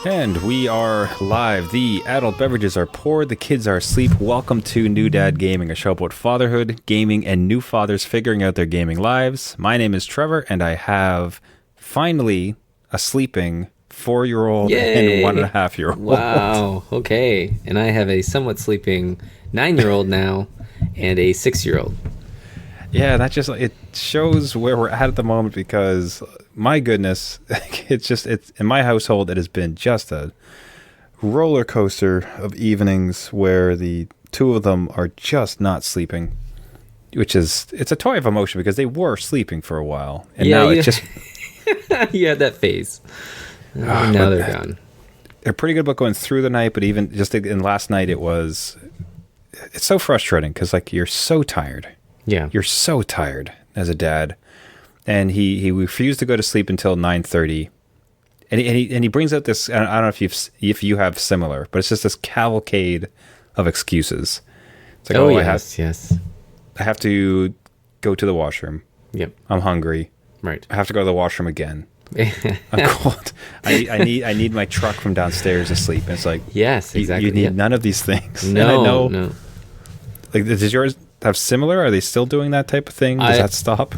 And we are live. The adult beverages are poured, the kids are asleep. Welcome to New Dad Gaming, a show about fatherhood, gaming, and new fathers figuring out their gaming lives. My name is Trevor, and I have finally a sleeping 4-year-old Yay. and 1.5-year-old. Wow. Okay. And I have a somewhat sleeping 9-year-old now and a 6-year-old. Yeah, that just it shows where we're at the moment because my goodness, it's in my household it has been just a roller coaster of evenings where the two of them are just not sleeping, which is it's a toy of emotion because they were sleeping for a while and now it's just you had that phase. Now they're gone. They're pretty good about going through the night, but even just in last night it's so frustrating because like you're so tired. Yeah. You're so tired as a dad. And he refused to go to sleep until 9:30. And he brings out this, I don't know if you have similar, but it's just this cavalcade of excuses. It's like, yes. I have to go to the washroom. Yep. I'm hungry. Right. I have to go to the washroom again. I'm cold. I need my truck from downstairs to sleep. And it's like, yes, exactly. You need none of these things. No. Like, does yours have similar? Are they still doing that type of thing? Does that stop?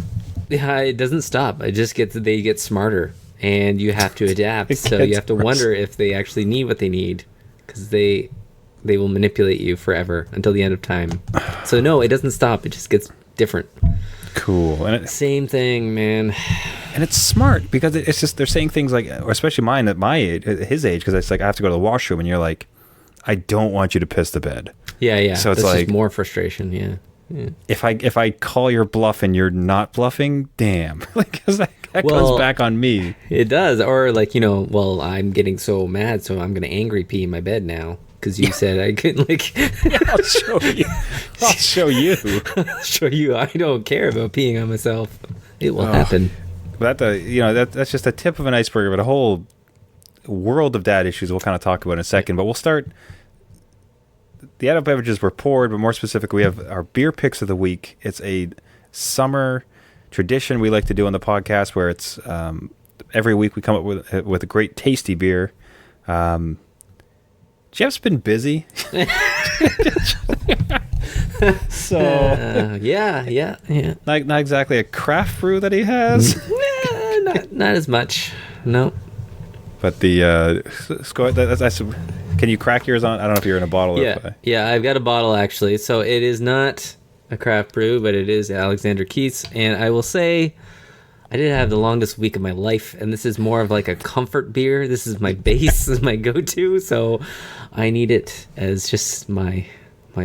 Yeah, it doesn't stop. They get smarter, and you have to adapt. So you have to wonder if they actually need what they need, because they will manipulate you forever until the end of time. So no, it doesn't stop. It just gets different. Cool. And Same thing, man. And it's smart because it's just they're saying things like, or especially mine at my age, his age, because it's like I have to go to the washroom, and you're like, I don't want you to piss the bed. Yeah. So it's that's like just more frustration. Yeah. If I call your bluff and you're not bluffing, damn, like because that comes back on me. It does, or like well, I'm getting so mad, so I'm gonna angry pee in my bed now because you said I couldn't. Like, I'll show you. I'll show you. Show you. I don't care about peeing on myself. It will happen. But that's just a tip of an iceberg, but a whole world of dad issues we'll kind of talk about in a second. But we'll start. The adult beverages were poured, but more specifically, we have our beer picks of the week. It's a summer tradition we like to do on the podcast, where it's every week we come up with a great tasty beer. Jeff's been busy, so yeah. not exactly a craft brew that he has. Not as much. No. But that's can you crack yours on? I don't know if you're in a bottle. Yeah, I've got a bottle actually. So it is not a craft brew, but it is Alexander Keith's. And I will say, I did have the longest week of my life, and this is more of like a comfort beer. This is my base, this is my go-to. So I need it as just my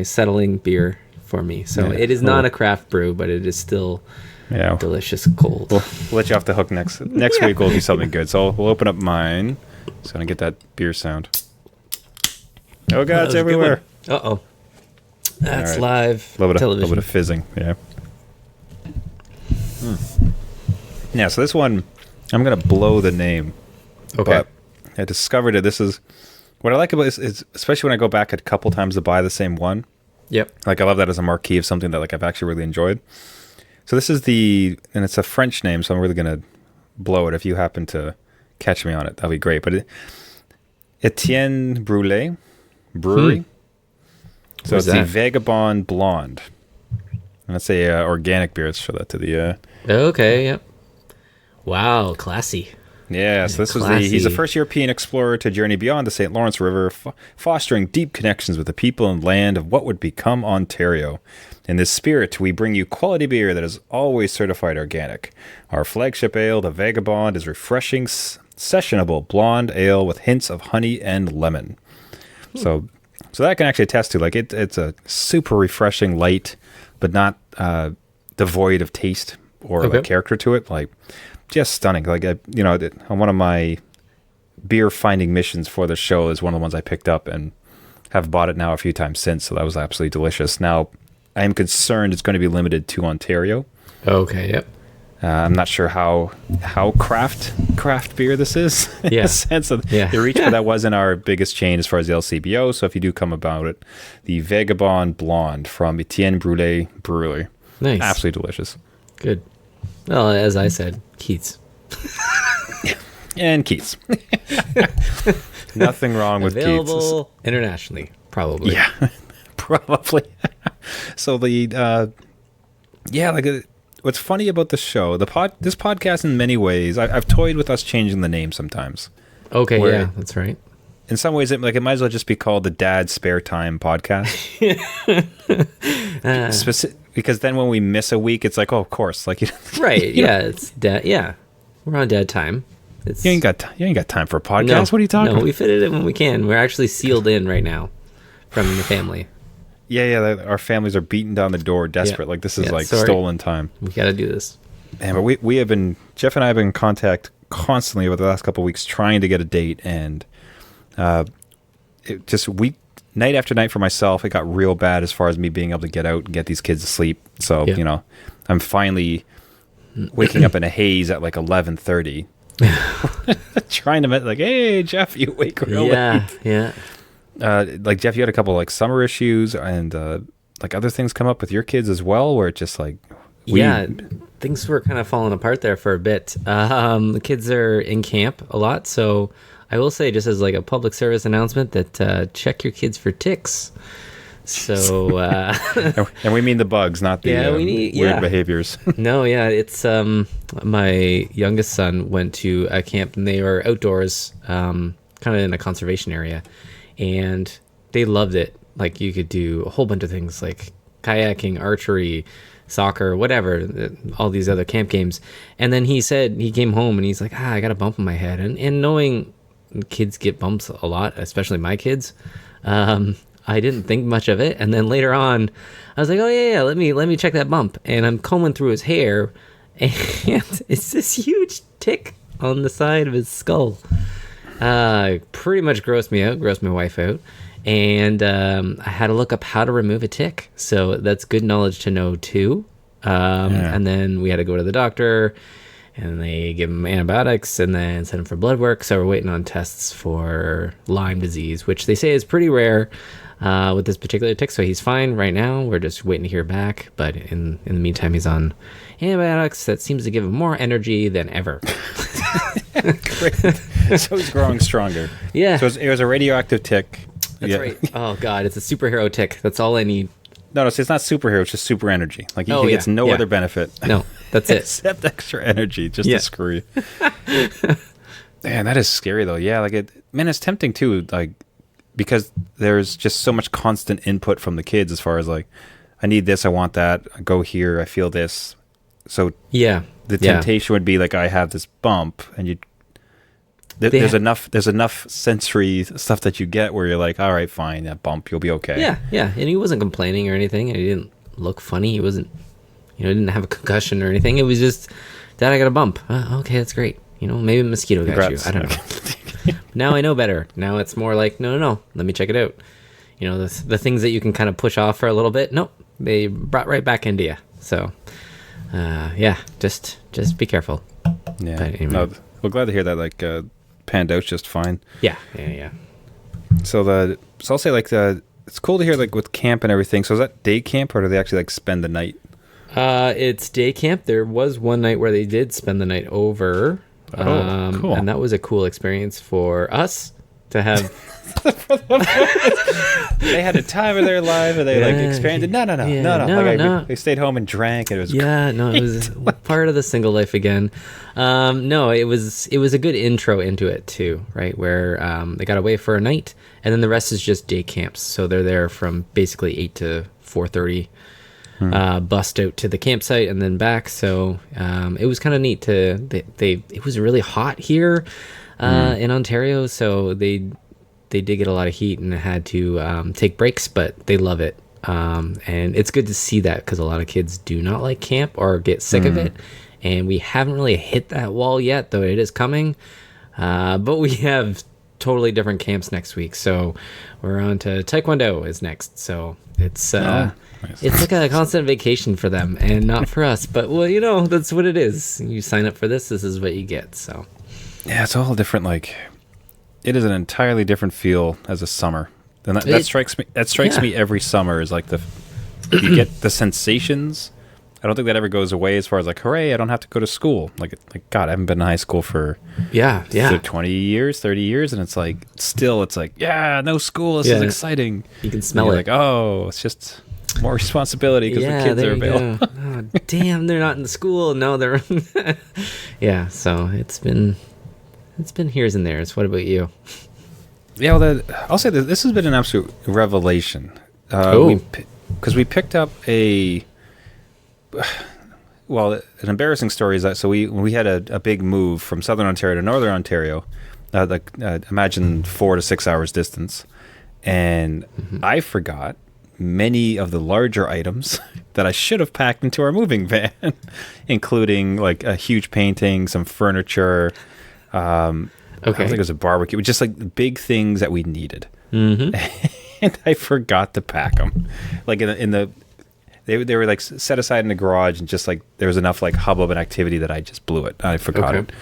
settling beer for me. So it is not a craft brew, but it is still delicious cold. We'll let you off the hook next week. Will be something good. So we'll open up mine. Just gonna get that beer sound. Oh God, it's everywhere. Uh-oh. That's live A television. little bit of fizzing, yeah. Yeah, so this one, I'm going to blow the name. Okay. But I discovered it. This is, what I like about this is, especially when I go back a couple times to buy the same one. Yep. Like, I love that as a marquee of something that like I've actually really enjoyed. So this is and it's a French name, so I'm really going to blow it. If you happen to catch me on it, that'll be great. But Etienne Brûlé Brewery. So Where's it's that? the Vagabond Blonde. And that's a organic beer. Let's show that to the... Okay, yep. Wow, classy. Yeah, so this was he's the first European explorer to journey beyond the St. Lawrence River, fostering deep connections with the people and land of what would become Ontario. In this spirit, we bring you quality beer that is always certified organic. Our flagship ale, the Vagabond, is refreshing, sessionable blonde ale with hints of honey and lemon. So that I can actually attest to. Like it's a super refreshing, light, but not devoid of taste or like character to it. Like just stunning. Like on one of my beer finding missions for the show is one of the ones I picked up and have bought it now a few times since. So that was absolutely delicious. Now I am concerned it's going to be limited to Ontario. Okay. Yep. I'm not sure how craft beer this is in the sense of the reach, but that wasn't our biggest chain as far as the LCBO. So if you do come about it, the Vagabond Blonde from Etienne Brûlé Brewery. Nice. Absolutely delicious. Good. Well, as I said, Keats. And Keats. Nothing wrong with Available internationally, probably. Yeah, probably. So what's funny about the show, this podcast in many ways, I've toyed with us changing the name sometimes. Okay, yeah, that's right. In some ways, it might as well just be called the Dad Spare Time Podcast. Because then when we miss a week, it's like, oh, of course, like right, yeah, it's dad. Yeah, we're on dad time. You ain't got time for a podcast. No, what are you talking about? We fit it in when we can. We're actually sealed in right now from the family. Yeah. Our families are beating down the door, desperate. Yeah. Like this is stolen time. We got to do this. Man, but we have been, Jeff and I have been in contact constantly over the last couple of weeks trying to get a date, and night after night for myself, it got real bad as far as me being able to get out and get these kids to sleep. So, I'm finally waking up in a haze at like 11:30. Trying to like, hey, Jeff, you wake real late. Yeah. Like, Jeff, you had a couple like summer issues and like other things come up with your kids as well, where it's just like... things were kind of falling apart there for a bit. The kids are in camp a lot, so I will say, just as like a public service announcement, that check your kids for ticks. So, and we mean the bugs, not the weird behaviors. No, yeah, it's my youngest son went to a camp and they were outdoors, kind of in a conservation area, and they loved it. Like, you could do a whole bunch of things like kayaking, archery, soccer, whatever, all these other camp games. And then he said he came home and he's like, I got a bump on my head. And knowing kids get bumps a lot, especially my kids, I didn't think much of it. And then later on, I was like, oh yeah, let me check that bump. And I'm combing through his hair, and it's this huge tick on the side of his skull. Pretty much grossed me out, grossed my wife out. And I had to look up how to remove a tick. So that's good knowledge to know too. And then we had to go to the doctor, and they give him antibiotics and then send him for blood work. So we're waiting on tests for Lyme disease, which they say is pretty rare with this particular tick. So he's fine right now. We're just waiting to hear back. But in the meantime, he's on antibiotics that seems to give him more energy than ever. Great. So he's growing stronger. Yeah. So it was a radioactive tick. That's right. Oh, God. It's a superhero tick. That's all I need. No, it's not superhero. It's just super energy. Like, he gets no other benefit. No, that's it. Except extra energy, just to screw you. Man, that is scary, though. Yeah, like, it's tempting, too, like, because there's just so much constant input from the kids as far as, like, I need this, I want that, I go here, I feel this. So the temptation would be, like, I have this bump, and there's enough sensory stuff that you get where you're like, all right, fine, that bump, you'll be okay. Yeah. And he wasn't complaining or anything, and he didn't look funny. He wasn't, didn't have a concussion or anything. It was just, Dad, I got a bump. Okay, that's great. Maybe a mosquito got you. I don't know. Now I know better. Now it's more like, no, let me check it out. The things that you can kind of push off for a little bit, nope, they brought right back into you. So, just be careful. Yeah. But anyway. No, we're glad to hear that, like, panned out just fine. Yeah. So I'll say, like, it's cool to hear, like, with camp and everything. So is that day camp, or do they actually, like, spend the night? It's day camp. There was one night where they did spend the night over. Cool. And that was a cool experience for us to have. They had a time of their life, and they expanded. No. They stayed home and drank. And it was it was part of the single life again. No, it was a good intro into it too, right? Where they got away for a night, and then the rest is just day camps. So they're there from basically 8 to 4:30. Bust out to the campsite and then back. So it was kind of neat it was really hot here in Ontario, so they did get a lot of heat and had to take breaks, but they love it. And it's good to see that, because a lot of kids do not like camp or get sick of it. And we haven't really hit that wall yet, though it is coming. But we have totally different camps next week. So we're on to Taekwondo is next. So it's nice. It's like a constant vacation for them and not for us. But, well, that's what it is. You sign up for this is what you get. So yeah, it's all different. Like, it is an entirely different feel as a summer. And that strikes me. That strikes me every summer. Is like you get the sensations I don't think that ever goes away as far as like, hooray, I don't have to go to school. Like God, I haven't been in high school for 20 years, 30 years. And it's like, still, it's like, yeah, no school. This is exciting. You can smell it. Like, oh, it's just more responsibility because the kids are available. Oh, damn, they're not in school. No, they're. Yeah. So it's been here's and there's. What about you? Yeah, well, I'll say that this has been an absolute revelation. Because we picked up an embarrassing story is that when we had a big move from Southern Ontario to Northern Ontario, imagine 4 to 6 hours distance, and I forgot many of the larger items that I should have packed into our moving van, including like a huge painting, some furniture. I think it was a barbecue, just like big things that we needed. And I forgot to pack them. Like they were like set aside in the garage, and just like there was enough like hubbub and activity that I just blew it. I forgot it.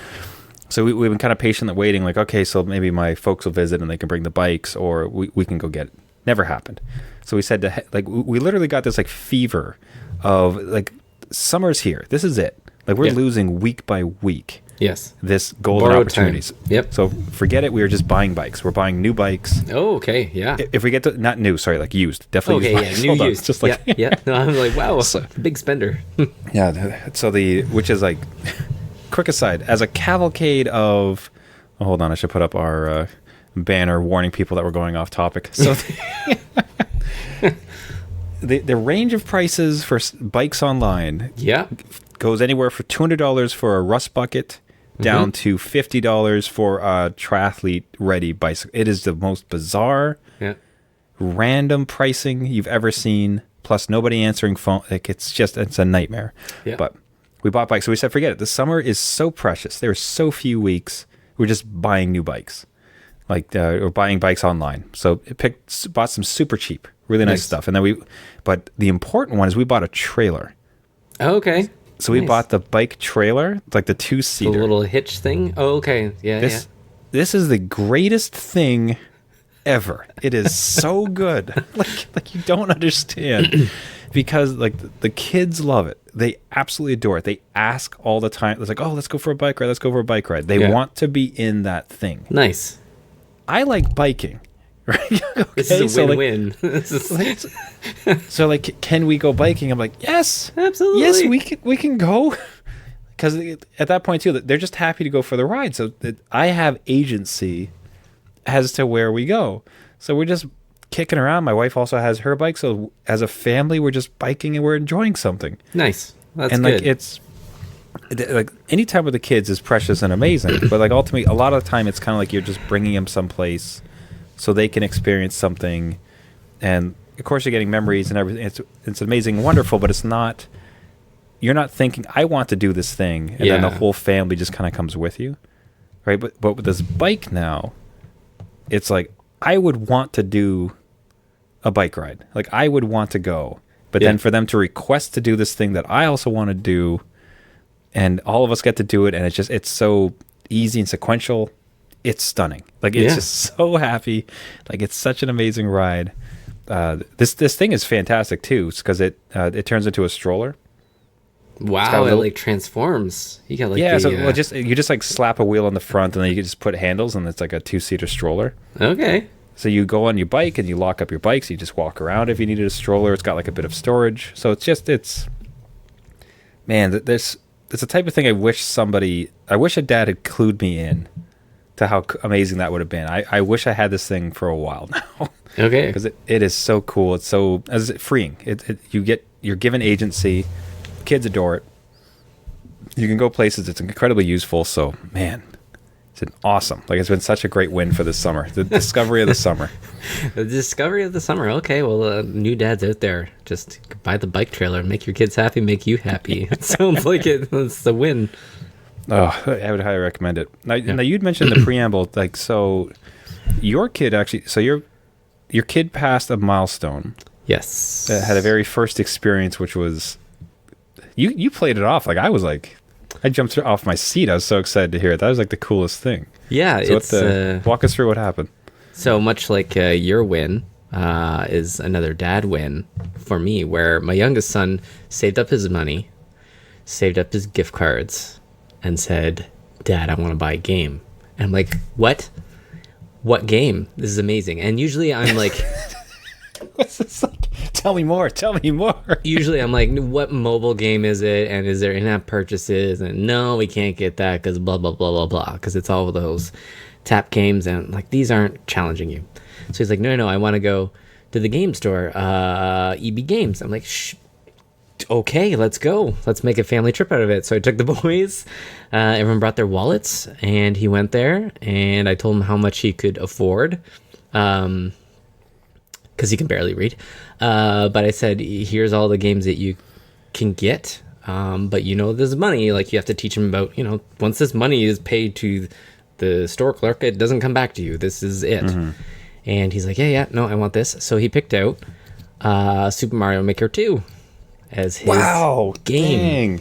So we've been kind of patiently waiting, like, okay, so maybe my folks will visit and they can bring the bikes, or we can go get it. Never happened. So we said we literally got this like fever of like, summer's here. This is it. Like we're losing week by week. Yes. This golden opportunities. Yep. So forget it. We are just buying bikes. We're buying new bikes. Oh, okay. Yeah. If we get to, not new, sorry, like used. Definitely used bikes. New used. Just like, yeah. No, I'm like, wow, big spender. Yeah. So which is like, quick aside, as a cavalcade of, hold on, I should put up our banner warning people that we're going off topic. So the range of prices for bikes online goes anywhere from $200 for a rust bucket down to $50 for a triathlete ready bicycle. It is the most bizarre, random pricing you've ever seen. Plus nobody answering phone. Like it's a nightmare. Yeah. But we bought bikes. So we said, forget it. The summer is so precious. There are so few weeks. We're just buying new bikes. Like we're buying bikes online. So bought some super cheap, really nice stuff. And then but the important one is we bought a trailer. Oh, okay. So we bought the bike trailer, like the 2-seater. The little hitch thing? Oh, okay. Yeah, This is the greatest thing ever. It is so good. like you don't understand. Because like the kids love it. They absolutely adore it. They ask all the time. It's like, oh, let's go for a bike ride. Let's go for a bike ride. They want to be in that thing. Nice. I like biking. Right? Okay, this is a win-win. So like, can we go biking? I'm like, yes, absolutely. Yes, we can go. Because at that point too, they're just happy to go for the ride. So I have agency as to where we go. So we're just kicking around. My wife also has her bike. So as a family, we're just biking and we're enjoying something. Nice. That's good. Like it's like any time with the kids is precious and amazing. But like ultimately, a lot of the time, it's kind of like you're just bringing them someplace so they can experience something, and of course you're getting memories and everything. It's amazing and wonderful, but it's not, you're not thinking, I want to do this thing, and then the whole family just kind of comes with you, right? But with this bike now, it's like, I would want to do a bike ride. Like I would want to go, but then for them to request to do this thing that I also want to do, and all of us get to do it, and it's so easy and sequential. It's stunning. Like it's just so happy. Like it's such an amazing ride. This thing is fantastic too, because it turns into a stroller. Wow, it like transforms. You got like you just like slap a wheel on the front, and then you can just put handles, and it's like a 2-seater stroller. Okay. So you go on your bike and you lock up your bikes. You just walk around if you needed a stroller. It's got like a bit of storage. So it's the type of thing I wish a dad had clued me in to how amazing that would have been. I wish I had this thing for a while now. Okay. Because it is so cool. It's so freeing. You're given agency. Kids adore it. You can go places. It's incredibly useful. So man, it's awesome. Like it's been such a great win for this summer. The discovery of the summer. The discovery of the summer. Okay, well, new dads out there, just buy the bike trailer, make your kids happy, make you happy. It sounds like it's a win. Oh, I would highly recommend it. Now you'd mentioned the preamble, like, so your kid actually, so your kid passed a milestone. Yes. That had a very first experience, which was, you played it off. Like I jumped off my seat. I was so excited to hear it. That was like the coolest thing. Yeah. So walk us through what happened. So much like your win, is another dad win for me, where my youngest son saved up his money, saved up his gift cards, and said, "Dad, I want to buy a game." And I'm like, "What? What game? This is amazing." And usually I'm like, What's this like? Tell me more. Tell me more. usually I'm like, "What mobile game is it? And is there in-app purchases?" And no, we can't get that because blah, blah, blah, blah, blah. Because it's all those tap games, and like, these aren't challenging you. So he's like, no, I want to go to the game store, EB Games. I'm like, shh. Okay, let's go. Let's make a family trip out of it. So I took the boys. Everyone brought their wallets, and he went there. And I told him how much he could afford, because he can barely read. But I said, here's all the games that you can get. But there's money. Like, you have to teach him about, once this money is paid to the store clerk, it doesn't come back to you. This is it. Mm-hmm. And he's like, yeah, no, I want this. So he picked out Super Mario Maker 2 as his game. Dang.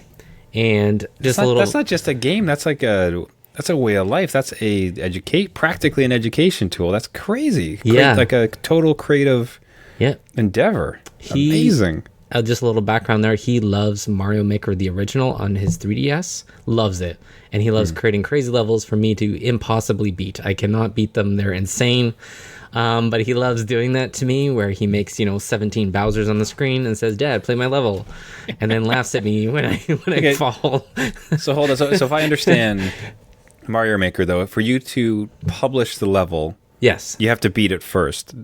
And just that's not just a game. That's like a way of life. That's practically an education tool. That's crazy. Yeah. Like a total creative endeavor. Amazing. Just a little background there. He loves Mario Maker, the original, on his 3DS. Loves it. And he loves creating crazy levels for me to impossibly beat. I cannot beat them. They're insane. But he loves doing that to me, where he makes 17 Bowsers on the screen and says, "Dad, play my level," and then laughs at me when I fall. So hold on. So if I understand Mario Maker, though, for you to publish the level, yes, you have to beat it first.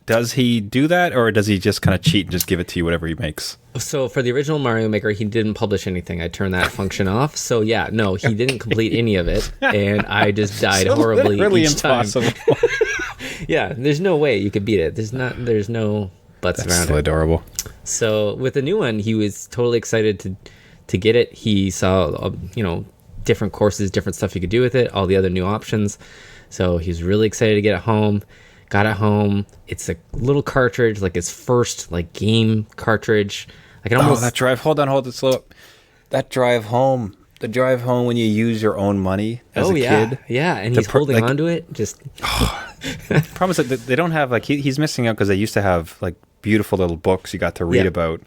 Does he do that, or does he just kind of cheat and just give it to you whatever he makes? So for the original Mario Maker, he didn't publish anything. I turned that function off. So yeah, no, he didn't complete any of it, and I just died horribly each impossible. time. Yeah, there's no way you could beat it. There's no buts That's around so it. Adorable. So with the new one, he was totally excited to get it. He saw different courses, different stuff you could do with it, all the other new options. So he was really excited to get it home. Got it home. It's a little cartridge, like his first game cartridge. I can almost that drive. Hold it slow up. That drive home. The drive home when you use your own money as a kid. Yeah, and he's holding onto it. Just promise that they don't have he's missing out because they used to have beautiful little books you got to read about.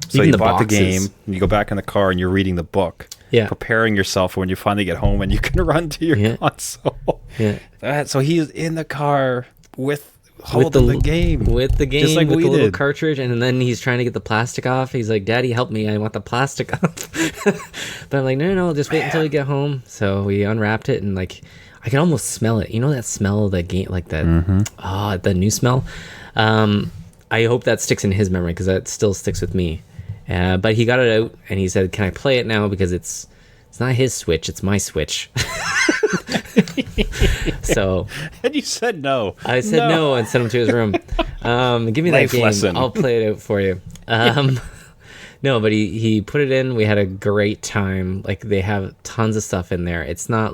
So even you the bought boxes. the game, and you go back in the car and you're reading the book. Yeah, preparing yourself for when you finally get home and you can run to your console. Yeah. So he's in the car holding the game. With the game, just like with we the little did. cartridge, and then he's trying to get the plastic off. He's like, "Daddy, help me, I want the plastic off." But I'm like, no, just wait until we get home. So we unwrapped it, and I can almost smell it. You know that smell of the game, like that, the new smell? I hope that sticks in his memory, because that still sticks with me. But he got it out, and he said, "Can I play it now? Because it's not his Switch, it's my Switch." So and you said no. I said no and sent him to his room. Give me that Life game. lesson. I'll play it out for you. No, but he put it in. We had a great time. They have tons of stuff in there. It's not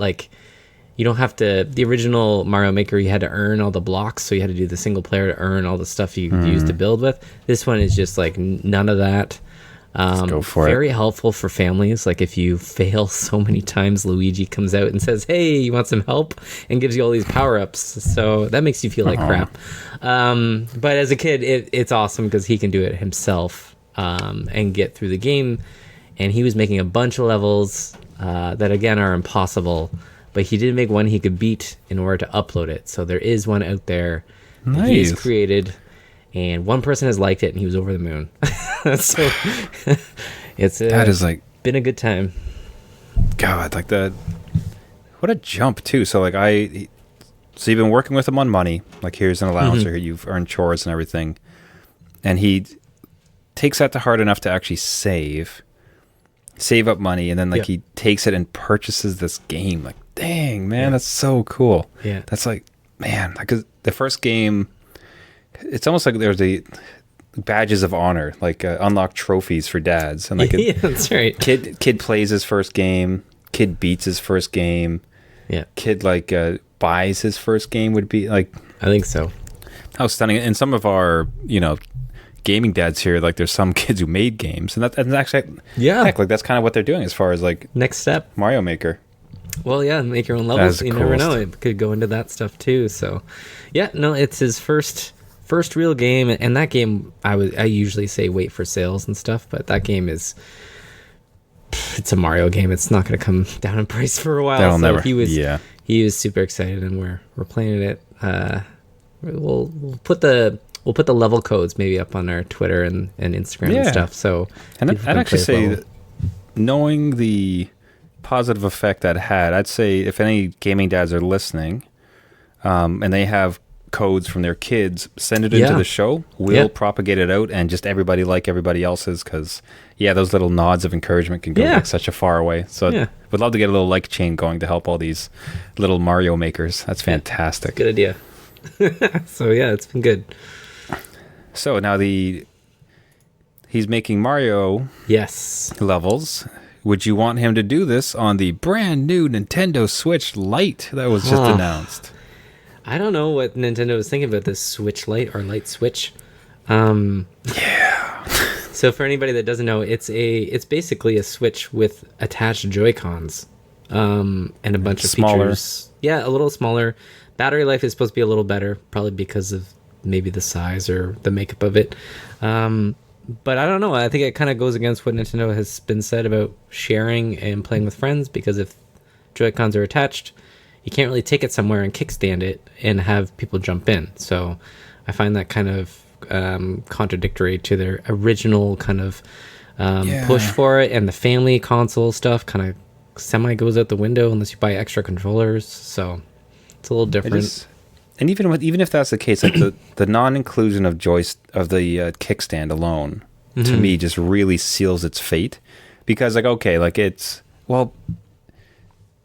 you don't have to. The original Mario Maker, you had to earn all the blocks, so you had to do the single player to earn all the stuff you used to build with. This one is just none of that. Let's go for it. Very helpful for families. If you fail so many times, Luigi comes out and says, "Hey, you want some help?" and gives you all these power-ups. So that makes you feel like crap. But as a kid, it's awesome because he can do it himself and get through the game. And he was making a bunch of levels that, again, are impossible. But he did make one he could beat in order to upload it. So there is one out there that he has created. And one person has liked it, and he was over the moon. So that is been a good time. God, what a jump too. So so you've been working with him on money. Here's an allowance, or you've earned chores and everything, and he takes that to heart enough to actually save up money, and then he takes it and purchases this game. Dang, man, that's so cool. Yeah, that's man, because the first game. It's almost like there's the badges of honor, unlock trophies for dads, and yeah, that's right. Kid plays his first game, kid beats his first game, kid buys his first game would be I think so. How stunning! And some of our gaming dads here, there's some kids who made games, and that's actually that's kind of what they're doing as far as next step Mario Maker. Well, yeah, make your own levels. You never know, it could go into that stuff too. So, yeah, no, it's his first first real game, and that game I usually say wait for sales and stuff, but that game is it's a Mario game. It's not going to come down in price for a while. That'll never. He was super excited, and we're playing it. We'll put the level codes maybe up on our Twitter and Instagram and stuff. So and I'd actually say that knowing the positive effect that had, I'd say if any gaming dads are listening, and they have codes from their kids, send it into the show. We'll propagate it out, and just everybody like everybody else's, because those little nods of encouragement can go like such a far away. So we'd love to get a little like chain going to help all these little Mario makers. That's fantastic. Good idea. So it's been good. So now he's making Mario levels. Would you want him to do this on the brand new Nintendo Switch Lite that was just announced? I don't know what Nintendo was thinking about this Switch Lite or Lite Switch. So for anybody that doesn't know, it's basically a Switch with attached Joy-Cons, and a bunch of features. Yeah, a little smaller. Battery life is supposed to be a little better, probably because of maybe the size or the makeup of it. But I don't know. I think it kind of goes against what Nintendo has been said about sharing and playing with friends, because if Joy-Cons are attached, you can't really take it somewhere and kickstand it and have people jump in. So I find that kind of contradictory to their original kind of push for it, and the family console stuff kind of semi goes out the window unless you buy extra controllers. So it's a little different. And even if that's the case, like the non-inclusion of the kickstand alone, to me, just really seals its fate. Because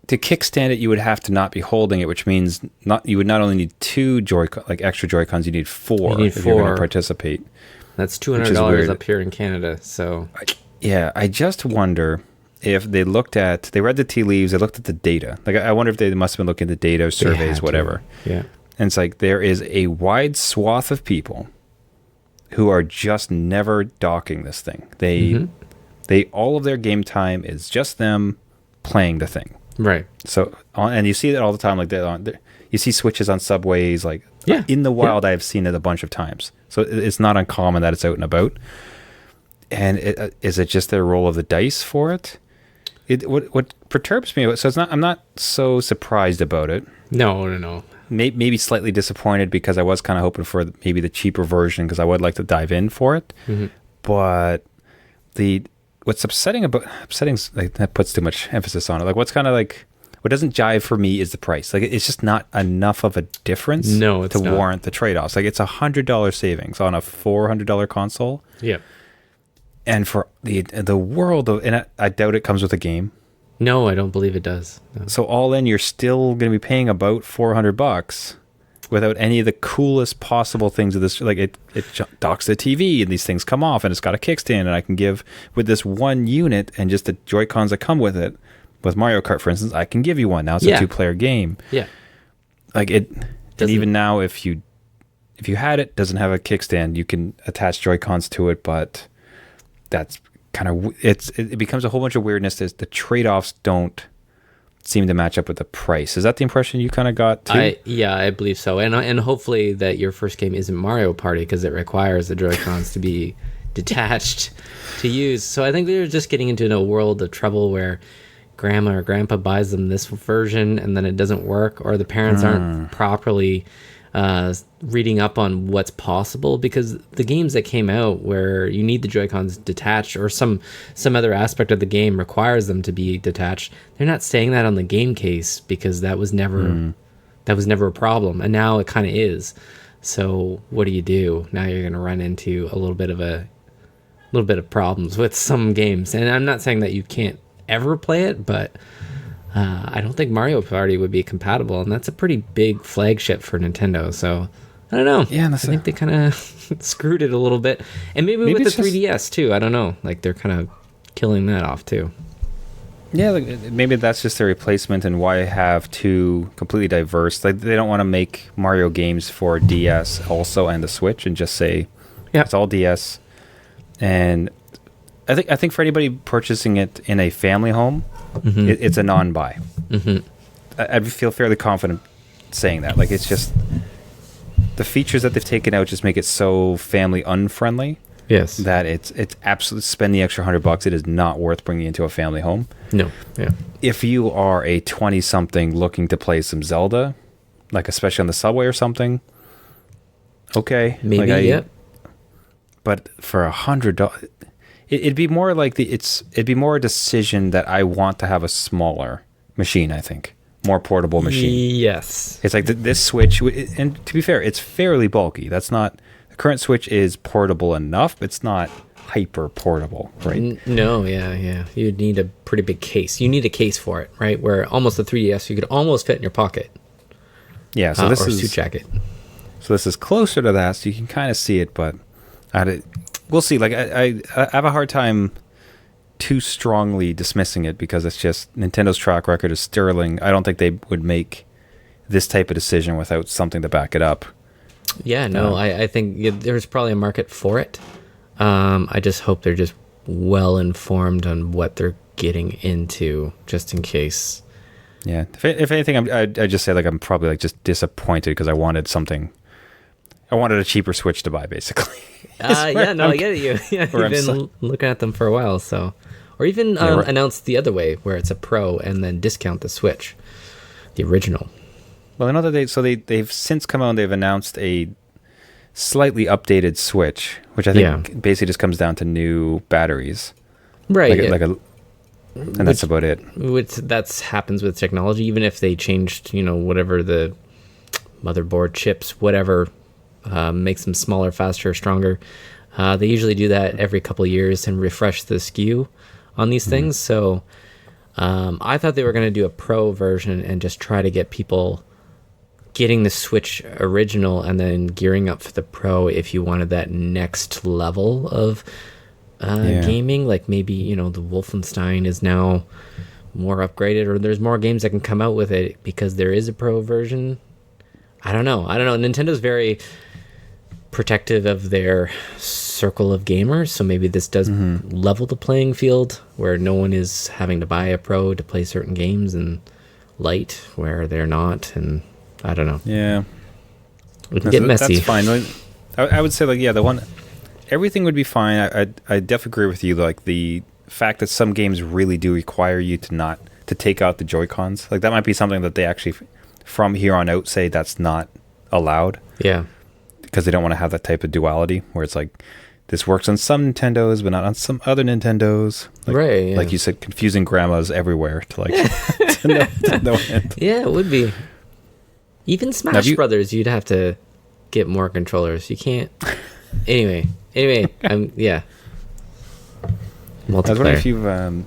to kickstand it, you would have to not be holding it, which means you would not only need two extra Joy-Cons, you need four if you're going to participate. That's $200 up here in Canada. So I just wonder if they read the tea leaves, they looked at the data. Like I wonder if they must have been looking at the data, surveys, whatever. Yeah. And it's like there is a wide swath of people who are just never docking this thing. They all of their game time is just them playing the thing. Right. So, and you see it all the time. Like you see Switches on subways. Like in the wild, I've seen it a bunch of times. So it's not uncommon that it's out and about. And is it just their roll of the dice for it? What perturbs me? So I'm not so surprised about it. No. Maybe slightly disappointed, because I was kind of hoping for maybe the cheaper version, because I would like to dive in for it. Mm-hmm. But what's upsetting like, that puts too much emphasis on it. Like what doesn't jive for me is the price. Like it's just not enough of a difference to warrant the trade-offs. Like it's $100 savings on a $400 console. Yeah. And for the world of, and I doubt it comes with a game. No, I don't believe it does. No. So all in, you're still going to be paying about $400 without any of the coolest possible things of this. Like it docks the TV, and these things come off, and it's got a kickstand, and I can give with this one unit and just the Joy-Cons that come with it. With Mario Kart, for instance, I can give you one. Now it's a 2-player game. Yeah. Like it, and even now, if you had it, doesn't have a kickstand, you can attach Joy-Cons to it, but that's kind of it becomes a whole bunch of weirdness as the trade-offs don't seem to match up with the price. Is that the impression you kind of got too? I believe so. And hopefully that your first game isn't Mario Party, because it requires the Joy-Cons to be detached to use. So I think they're just getting into a world of trouble where grandma or grandpa buys them this version and then it doesn't work, or the parents aren't properly reading up on what's possible, because the games that came out where you need the Joy-Cons detached, or some other aspect of the game requires them to be detached, they're not saying that on the game case, because that was never a problem, and now it kind of is. So what do? Now you're going to run into a little bit of problems with some games, and I'm not saying that you can't ever play it, but I don't think Mario Party would be compatible, and that's a pretty big flagship for Nintendo. So I don't know. Yeah, I think they kind of screwed it a little bit, and maybe with the 3DS too. I don't know. Like they're kind of killing that off too. Yeah, like maybe that's just their replacement, and why have two completely diverse? Like they don't want to make Mario games for DS also and the Switch, and just say it's all DS. And I think for anybody purchasing it in a family home, it's a non-buy. I feel fairly confident saying that. Like it's just the features that they've taken out just make it so family unfriendly. Yes. That it's absolutely, spend the extra $100. It is not worth bringing into a family home. No. Yeah. If you are a 20-something looking to play some Zelda, like especially on the subway or something, okay, maybe. Yeah. But for $100, it'd be more like it'd be more a decision that I want to have a smaller machine. I think more portable machine. Yes. It's like this Switch, and to be fair, it's fairly bulky. That's not. The current Switch is portable enough. It's not hyper portable, right? No, yeah. You'd need a pretty big case. You need a case for it, right? Where almost the 3DS, you could almost fit in your pocket. Yeah, so this or is suit jacket. So this is closer to that, so you can kind of see it, but we'll see. Like I have a hard time too strongly dismissing it because it's just Nintendo's track record is sterling. I don't think they would make this type of decision without something to back it up. Yeah, no, I think there's probably a market for it. I just hope they're just well informed on what they're getting into, just in case. Yeah, if anything, I just say like I'm probably like just disappointed because I wanted a cheaper Switch to buy, basically. Yeah, no, I get it. You've been looking at them for a while, so, or even announce the other way where it's a Pro and then discount the Switch, the original. Well, I know that they've since come out and they've announced a slightly updated Switch, which I think basically just comes down to new batteries, right? And that's about it. Which happens with technology, even if they changed, whatever the motherboard chips, whatever makes them smaller, faster, stronger. They usually do that every couple of years and refresh the SKU on these things. So I thought they were going to do a Pro version and just try to get people getting the Switch original and then gearing up for the Pro if you wanted that next level of gaming. Like maybe, the Wolfenstein is now more upgraded, or there's more games that can come out with it because there is a Pro version. I don't know. Nintendo's very protective of their circle of gamers, so maybe this does level the playing field where no one is having to buy a Pro to play certain games and Lite where they're not, and I don't know. Yeah. It can get messy. That's fine. I would say everything would be fine. I definitely agree with you. Like the fact that some games really do require you to take out the Joy-Cons. Like that might be something that they actually from here on out say that's not allowed. Yeah. Because they don't want to have that type of duality where it's like this works on some Nintendos but not on some other Nintendos. Like, right. Yeah. Like you said, confusing grandmas everywhere to no end. Yeah, it would be. Even Smash Brothers, you'd have to get more controllers. You can't. Anyway, yeah. Multiplayer. I was wondering if you've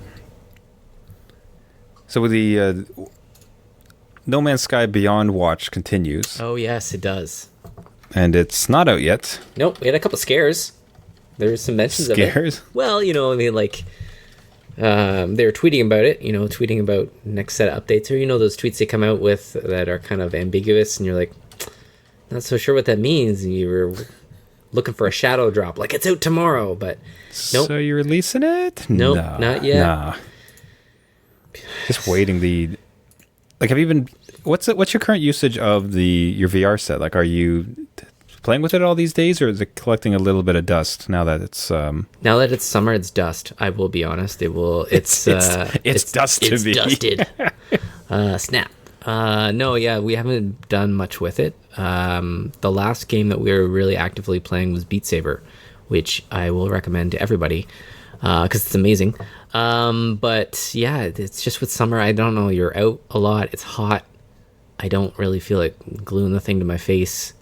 so with the No Man's Sky Beyond Watch continues. Oh yes, it does. And it's not out yet. Nope, we had a couple scares. There's some mentions of it. Well, they were tweeting about it, tweeting about next set of updates, or those tweets they come out with that are kind of ambiguous, and you're like, not so sure what that means, and you were looking for a shadow drop, like it's out tomorrow, but nope. So you're releasing it? Nope, not yet. Nah. Just waiting. Have you been? What's your current usage of your VR set? Like, are you playing with it all these days, or is it collecting a little bit of dust now that it's now that it's summer? It's dust. I will be honest. It's dust to me. It's dusted. Snap. No, yeah, we haven't done much with it. The last game that we were really actively playing was Beat Saber, which I will recommend to everybody because it's amazing. But yeah, it's just with summer. I don't know. You're out a lot. It's hot. I don't really feel like gluing the thing to my face.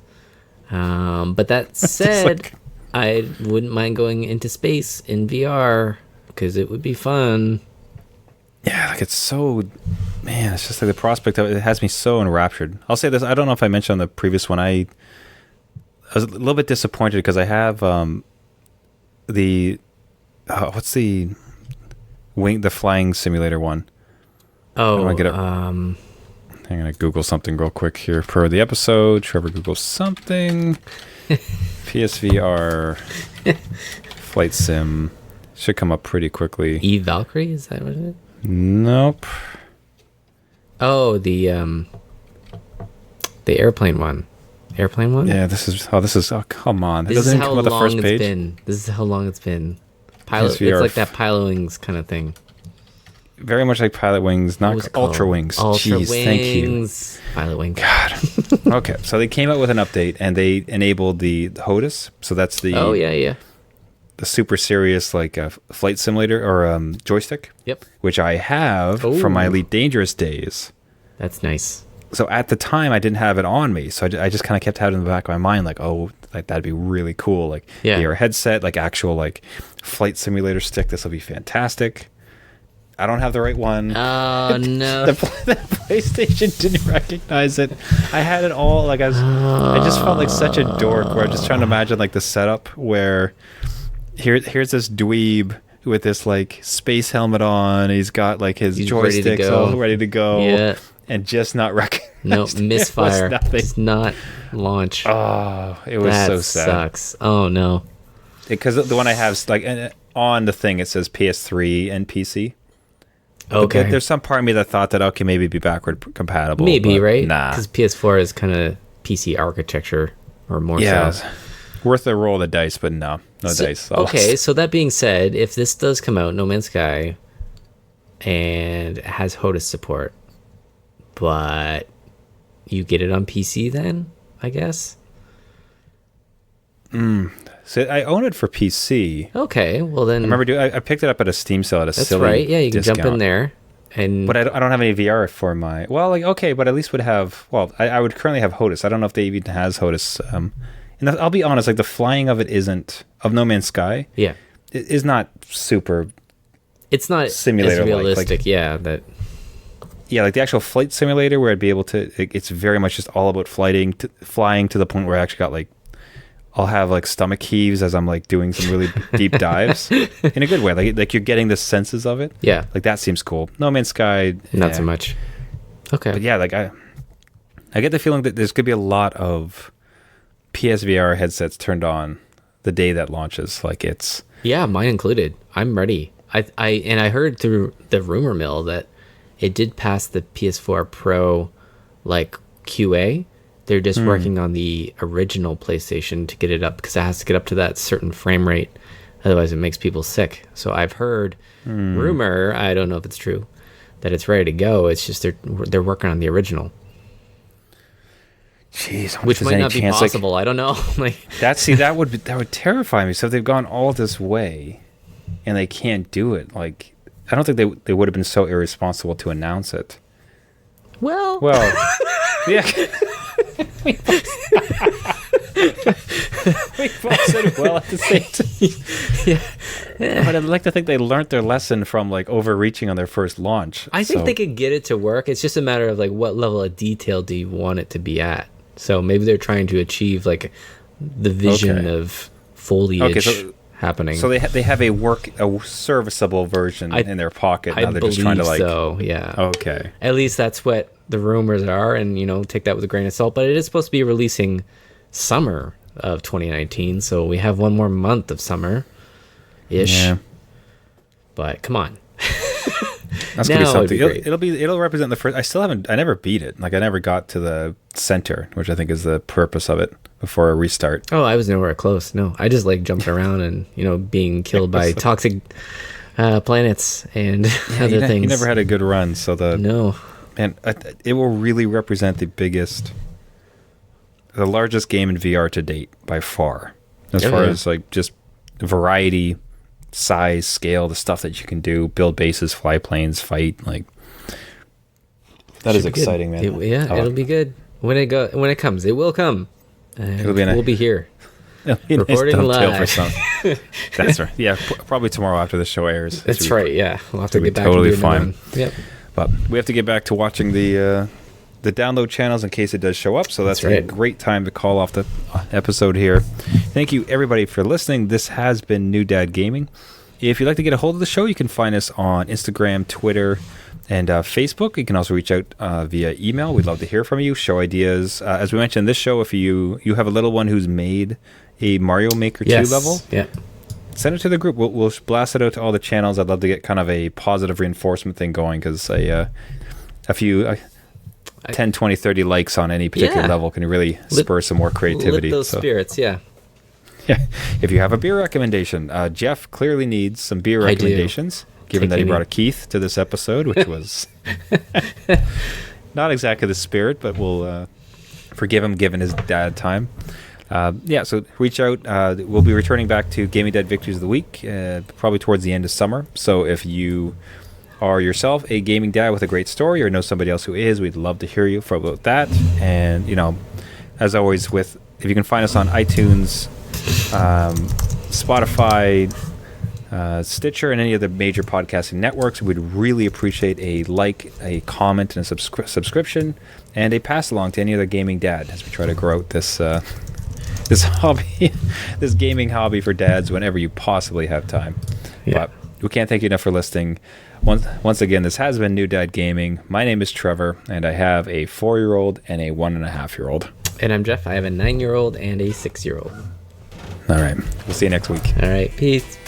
But that said, I wouldn't mind going into space in VR because it would be fun. Yeah, like it's so, man, it's just like the prospect of it has me so enraptured. I'll say this, I don't know if I mentioned on the previous one, I was a little bit disappointed because I have what's the flying simulator one? Oh, I'm going to Google something real quick here for the episode. Trevor Googles something. PSVR flight sim. Should come up pretty quickly. Eve Valkyrie? Is that what it is? Nope. Oh, the airplane one. Airplane one? Yeah, this is oh come on. This is how long it's been. This is how long it's been. Pilot, it's like that Pilot Wings kind of thing. Very much like Pilot Wings, not Ultra Wings. Ultra Jeez, Wings. Thank you. Pilot Wings. God. Okay, so they came out with an update and they enabled the HOTAS. So that's the the super serious like flight simulator or joystick. Yep. Which I have from my Elite Dangerous days. That's nice. So at the time I didn't have it on me, so I just kind of kept having it in the back of my mind, like, oh, like that'd be really cool, like AR headset, like actual like flight simulator stick. This will be fantastic. I don't have the right one. Oh no! the PlayStation didn't recognize it. I had it all like I just felt like such a dork. Where I'm just trying to imagine like the setup where here's this dweeb with this like space helmet on. He's got like his joysticks all ready to go. Yeah. And just not recognized. No, misfire. Just not launch. Oh, it was so sad. That sucks. Oh no. Because the one I have is like on the thing it says PS3 and PC. Okay. But there's some part of me that thought that okay, maybe it'd be backward compatible. Maybe, right? Nah. Because PS4 is kind of PC architecture or more so. Worth a roll of the dice, but no dice. Okay, so that being said, if this does come out, No Man's Sky, and has HOTAS support, but you get it on PC then, I guess? So I own it for PC. Okay, well then... I remember I picked it up at a Steam sale at a silly That's right, yeah, you can discount. jump in there. But I don't have any VR for my... Well, like, okay, but at least would have... Well, I would currently have HOTAS. I don't know if they even has HOTAS. And I'll be honest, like, the flying of it isn't... Of No Man's Sky. Yeah. It is not super... It's not simulator as realistic, like, yeah, that... Yeah, like the actual flight simulator where I'd be able to... It's very much just all about flying to the point where I actually got, like... I'll have like stomach heaves as I'm like doing some really deep dives in a good way. Like you're getting the senses of it. Yeah. Like that seems cool. No Man's Sky. Not so much. Okay. But yeah, like I get the feeling that there's going to be a lot of PSVR headsets turned on the day that launches. Like it's... Yeah, mine included. I'm ready. I heard through the rumor mill that it did pass the PS4 Pro like QA. They're just working on the original PlayStation to get it up because it has to get up to that certain frame rate. Otherwise, it makes people sick. So I've heard rumor, I don't know if it's true, that it's ready to go. It's just they're working on the original. Jeez, which might not be possible. Like, I don't know. Like that would terrify me. So if they've gone all this way and they can't do it, like I don't think they would have been so irresponsible to announce it. Well, yeah. We both said well at the same time. Yeah. But I'd like to think they learned their lesson from like overreaching on their first launch. I think they could get it to work. It's just a matter of like what level of detail do you want it to be at. So maybe they're trying to achieve like the vision of foliage happening. So they have a serviceable version in their pocket. Now they're just trying to like. So yeah. Okay. At least that's what the rumors are, and take that with a grain of salt. But it is supposed to be releasing summer of 2019, so we have one more month of summer ish. Yeah. But come on. That's gonna be something. It'll represent the first. I never beat it. Like I never got to the center, which I think is the purpose of it before a restart. Oh, I was nowhere close. No, I just like jumped around and being killed by toxic planets and other things. You never had a good run, so no. And it will really represent the largest game in VR to date by far, as far as like just variety, size, scale, the stuff that you can do, build bases, fly planes, fight. Like that is exciting, man. It'll be good when it comes. It will come. We'll be here. Reporting live. For some. That's right. Yeah, probably tomorrow after the show airs. That's right. Yeah, we'll have to get back. Totally fine. Yep. But we have to get back to watching the download channels in case it does show up. So that's a great time to call off the episode here. Thank you, everybody, for listening. This has been New Dad Gaming. If you'd like to get a hold of the show, you can find us on Instagram, Twitter, and Facebook. You can also reach out via email. We'd love to hear from you, show ideas. As we mentioned in this show, if you have a little one who's made a Mario Maker 2 level, send it to the group. We'll blast it out to all the channels. I'd love to get kind of a positive reinforcement thing going because 10, 20, 30 likes on any particular level can really spur some more creativity. Lift those spirits, yeah. Yeah. If you have a beer recommendation, Jeff clearly needs some beer recommendations, given that he brought a Keith to this episode, which was not exactly the spirit, but we'll forgive him given his dad time. So reach out. We'll be returning back to Gaming Dad Victories of the Week, probably towards the end of summer. So if you are yourself a gaming dad with a great story or know somebody else who is, we'd love to hear you about that. And, as always, if you can find us on iTunes, Spotify, Stitcher, and any of the major podcasting networks, we'd really appreciate a like, a comment, and a subscription, and a pass along to any other gaming dad as we try to grow out this hobby, this gaming hobby for dads whenever you possibly have time. But we can't thank you enough for listening. Once again, this has been New Dad Gaming. My name is Trevor, and I have a 4-year-old and a 1.5-year-old. And I'm Jeff. I have a 9-year-old and a 6-year-old. All right. We'll see you next week. All right. Peace.